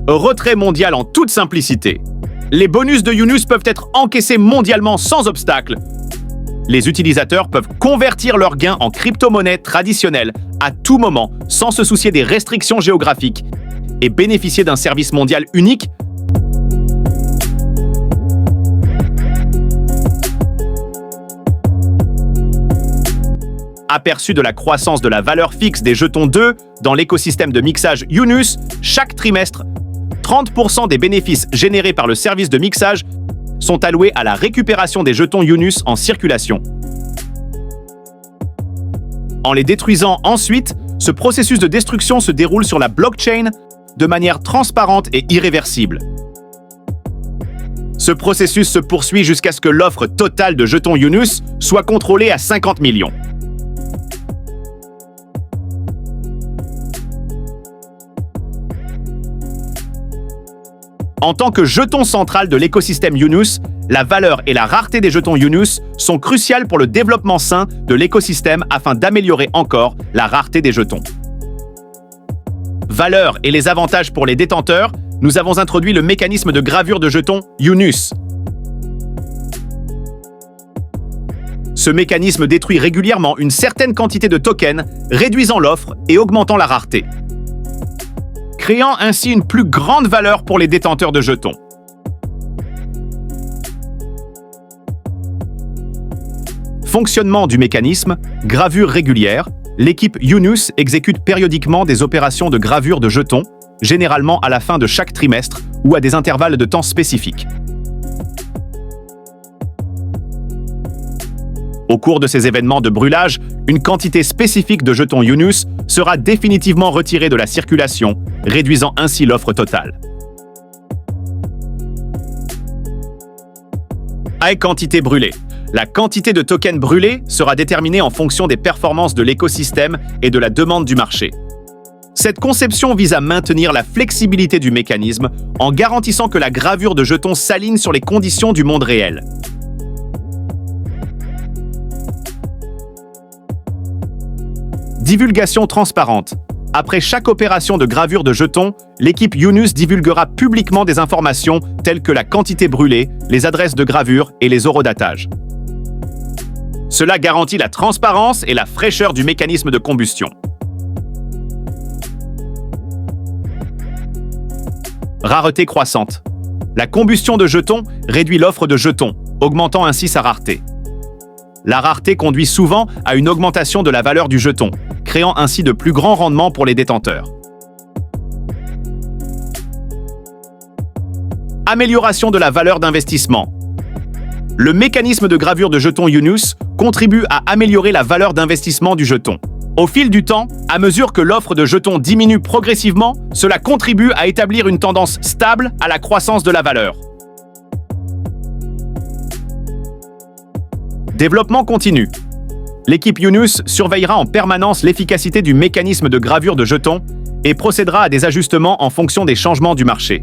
Retrait mondial en toute simplicité. Les bonus de Yunus peuvent être encaissés mondialement sans obstacle. Les utilisateurs peuvent convertir leurs gains en crypto-monnaie traditionnelle à tout moment, sans se soucier des restrictions géographiques, et bénéficier d'un service mondial unique. Aperçu de la croissance de la valeur fixe des jetons 2 dans l'écosystème de mixage Yunus, chaque trimestre, 30% des bénéfices générés par le service de mixage sont alloués à la récupération des jetons Yunus en circulation. En les détruisant ensuite, ce processus de destruction se déroule sur la blockchain de manière transparente et irréversible. Ce processus se poursuit jusqu'à ce que l'offre totale de jetons Yunus soit contrôlée à 50 millions. En tant que jeton central de l'écosystème Yunus, la valeur et la rareté des jetons Yunus sont cruciales pour le développement sain de l'écosystème afin d'améliorer encore la rareté des jetons. Valeur et les avantages pour les détenteurs, nous avons introduit le mécanisme de gravure de jetons Yunus. Ce mécanisme détruit régulièrement une certaine quantité de tokens, réduisant l'offre et augmentant la rareté, créant ainsi une plus grande valeur pour les détenteurs de jetons. Fonctionnement du mécanisme, gravure régulière. L'équipe Yunus exécute périodiquement des opérations de gravure de jetons, généralement à la fin de chaque trimestre ou à des intervalles de temps spécifiques. Au cours de ces événements de brûlage, une quantité spécifique de jetons Yunus sera définitivement retirée de la circulation, réduisant ainsi l'offre totale. À quantité brûlée. La quantité de tokens brûlés sera déterminée en fonction des performances de l'écosystème et de la demande du marché. Cette conception vise à maintenir la flexibilité du mécanisme en garantissant que la gravure de jetons s'aligne sur les conditions du monde réel. Divulgation transparente. Après chaque opération de gravure de jetons, l'équipe Yunus divulguera publiquement des informations telles que la quantité brûlée, les adresses de gravure et les horodatages. Cela garantit la transparence et la fraîcheur du mécanisme de combustion. Rareté croissante. La combustion de jetons réduit l'offre de jetons, augmentant ainsi sa rareté. La rareté conduit souvent à une augmentation de la valeur du jeton, créant ainsi de plus grands rendements pour les détenteurs. Amélioration de la valeur d'investissement. Le mécanisme de gravure de jetons Yunus contribue à améliorer la valeur d'investissement du jeton. Au fil du temps, à mesure que l'offre de jetons diminue progressivement, cela contribue à établir une tendance stable à la croissance de la valeur. Développement continu. L'équipe Yunus surveillera en permanence l'efficacité du mécanisme de gravure de jetons et procédera à des ajustements en fonction des changements du marché.